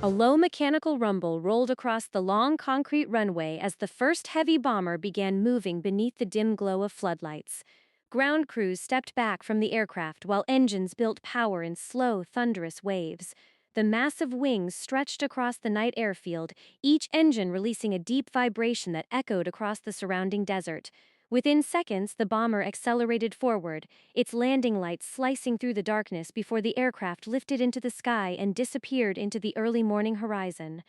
A low mechanical rumble rolled across the long concrete runway as the first heavy bomber began moving beneath the dim glow of floodlights. Ground crews stepped back from the aircraft while engines built power in slow, thunderous waves. The massive wings stretched across the night airfield, each engine releasing a deep vibration that echoed across the surrounding desert. Within seconds, the bomber accelerated forward, its landing lights slicing through the darkness before the aircraft lifted into the sky and disappeared into the early morning horizon.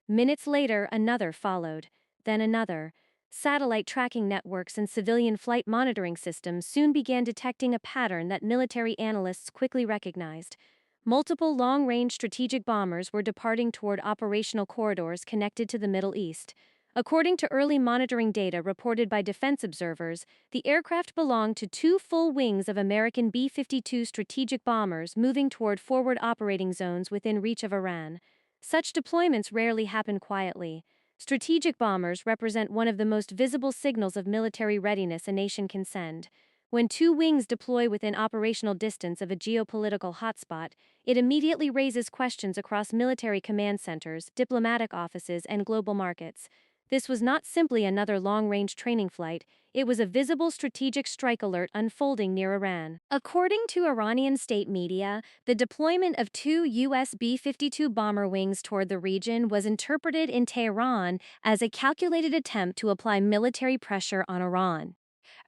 Minutes later, another followed, then another. Satellite tracking networks and civilian flight monitoring systems soon began detecting a pattern that military analysts quickly recognized. Multiple long-range strategic bombers were departing toward operational corridors connected to the Middle East. According to early monitoring data reported by defense observers, the aircraft belonged to two full wings of American B-52 strategic bombers moving toward forward operating zones within reach of Iran. Such deployments rarely happen quietly. Strategic bombers represent one of the most visible signals of military readiness a nation can send. When two wings deploy within operational distance of a geopolitical hotspot, it immediately raises questions across military command centers, diplomatic offices, and global markets. This was not simply another long-range training flight, it was a visible strategic strike alert unfolding near Iran. According to Iranian state media, the deployment of two U.S. B-52 bomber wings toward the region was interpreted in Tehran as a calculated attempt to apply military pressure on Iran.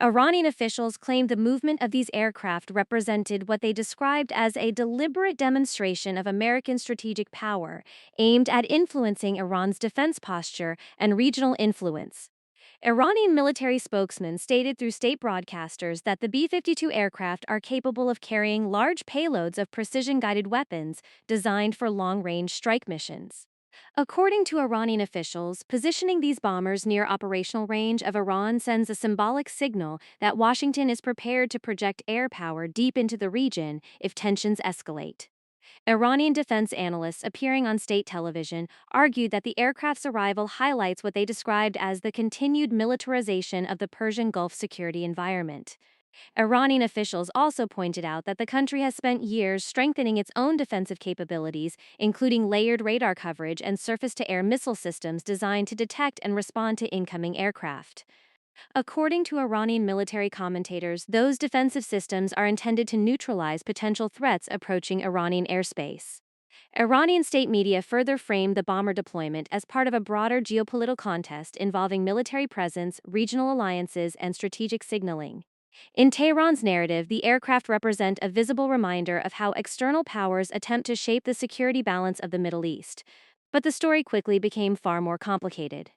Iranian officials claimed the movement of these aircraft represented what they described as a deliberate demonstration of American strategic power, aimed at influencing Iran's defense posture and regional influence. Iranian military spokesmen stated through state broadcasters that the B-52 aircraft are capable of carrying large payloads of precision-guided weapons designed for long-range strike missions. According to Iranian officials, positioning these bombers near operational range of Iran sends a symbolic signal that Washington is prepared to project air power deep into the region if tensions escalate. Iranian defense analysts appearing on state television argued that the aircraft's arrival highlights what they described as the continued militarization of the Persian Gulf security environment. Iranian officials also pointed out that the country has spent years strengthening its own defensive capabilities, including layered radar coverage and surface-to-air missile systems designed to detect and respond to incoming aircraft. According to Iranian military commentators, those defensive systems are intended to neutralize potential threats approaching Iranian airspace. Iranian state media further framed the bomber deployment as part of a broader geopolitical contest involving military presence, regional alliances, and strategic signaling. In Tehran's narrative, the aircraft represent a visible reminder of how external powers attempt to shape the security balance of the Middle East. But the story quickly became far more complicated.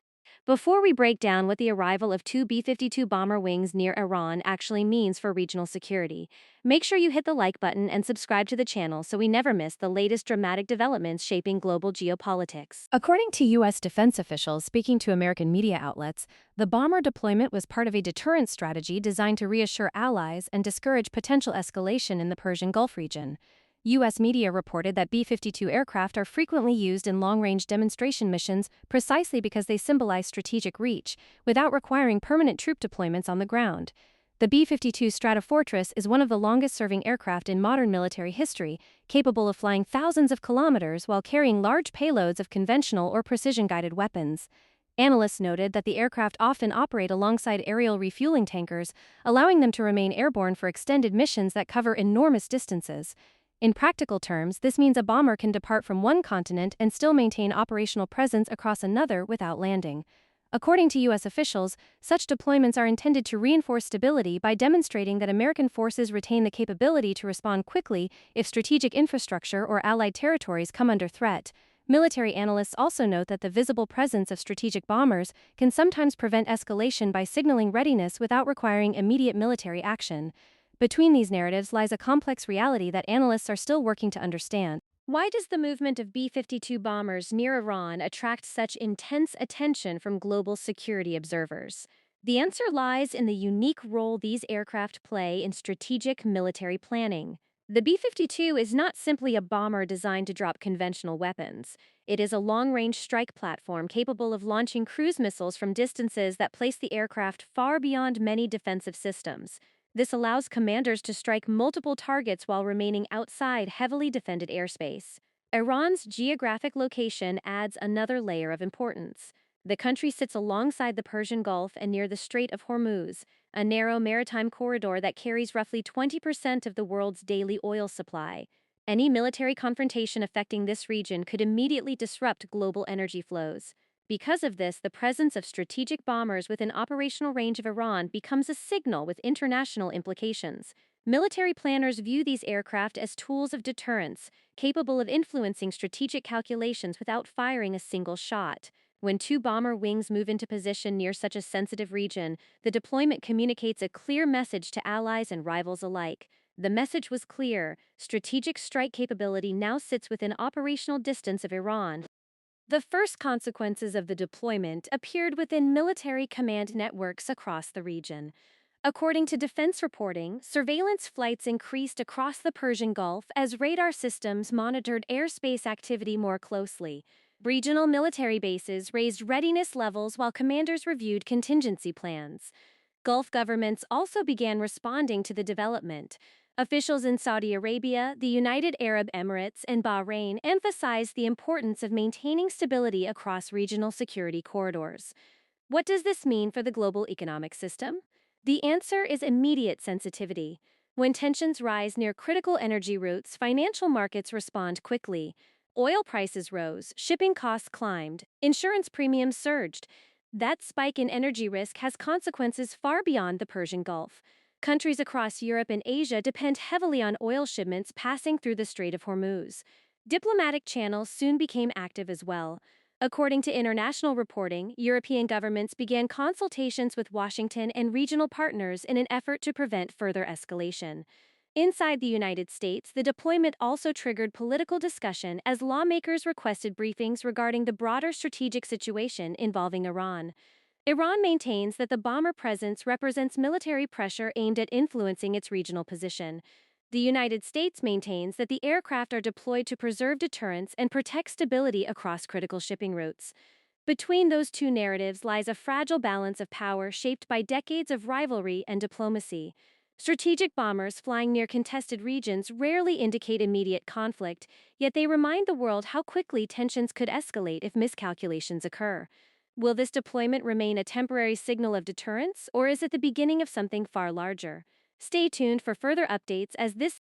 Before we break down what the arrival of two B-52 bomber wings near Iran actually means for regional security, make sure you hit the like button and subscribe to the channel so we never miss the latest dramatic developments shaping global geopolitics. According to U.S. defense officials speaking to American media outlets, the bomber deployment was part of a deterrence strategy designed to reassure allies and discourage potential escalation in the Persian Gulf region. U.S. media reported that B-52 aircraft are frequently used in long-range demonstration missions precisely because they symbolize strategic reach, without requiring permanent troop deployments on the ground. The B-52 Stratofortress is one of the longest-serving aircraft in modern military history, capable of flying thousands of kilometers while carrying large payloads of conventional or precision-guided weapons. Analysts noted that the aircraft often operate alongside aerial refueling tankers, allowing them to remain airborne for extended missions that cover enormous distances. In practical terms, this means a bomber can depart from one continent and still maintain operational presence across another without landing. According to U.S. officials, such deployments are intended to reinforce stability by demonstrating that American forces retain the capability to respond quickly if strategic infrastructure or allied territories come under threat. Military analysts also note that the visible presence of strategic bombers can sometimes prevent escalation by signaling readiness without requiring immediate military action. Between these narratives lies a complex reality that analysts are still working to understand. Why does the movement of B-52 bombers near Iran attract such intense attention from global security observers? The answer lies in the unique role these aircraft play in strategic military planning. The B-52 is not simply a bomber designed to drop conventional weapons. It is a long-range strike platform capable of launching cruise missiles from distances that place the aircraft far beyond many defensive systems. This allows commanders to strike multiple targets while remaining outside heavily defended airspace. Iran's geographic location adds another layer of importance. The country sits alongside the Persian Gulf and near the Strait of Hormuz, a narrow maritime corridor that carries roughly 20% of the world's daily oil supply. Any military confrontation affecting this region could immediately disrupt global energy flows. Because of this, the presence of strategic bombers within operational range of Iran becomes a signal with international implications. Military planners view these aircraft as tools of deterrence, capable of influencing strategic calculations without firing a single shot. When two bomber wings move into position near such a sensitive region, the deployment communicates a clear message to allies and rivals alike. The message was clear: strategic strike capability now sits within operational distance of Iran. The first consequences of the deployment appeared within military command networks across the region. According to defense reporting, surveillance flights increased across the Persian Gulf as radar systems monitored airspace activity more closely. Regional military bases raised readiness levels while commanders reviewed contingency plans. Gulf governments also began responding to the development. Officials in Saudi Arabia, the United Arab Emirates, and Bahrain emphasized the importance of maintaining stability across regional security corridors. What does this mean for the global economic system? The answer is immediate sensitivity. When tensions rise near critical energy routes, financial markets respond quickly. Oil prices rose, shipping costs climbed, insurance premiums surged. That spike in energy risk has consequences far beyond the Persian Gulf. Countries across Europe and Asia depend heavily on oil shipments passing through the Strait of Hormuz. Diplomatic channels soon became active as well. According to international reporting, European governments began consultations with Washington and regional partners in an effort to prevent further escalation. Inside the United States, the deployment also triggered political discussion as lawmakers requested briefings regarding the broader strategic situation involving Iran. Iran maintains that the bomber presence represents military pressure aimed at influencing its regional position. The United States maintains that the aircraft are deployed to preserve deterrence and protect stability across critical shipping routes. Between those two narratives lies a fragile balance of power shaped by decades of rivalry and diplomacy. Strategic bombers flying near contested regions rarely indicate immediate conflict, yet they remind the world how quickly tensions could escalate if miscalculations occur. Will this deployment remain a temporary signal of deterrence, or is it the beginning of something far larger? Stay tuned for further updates as this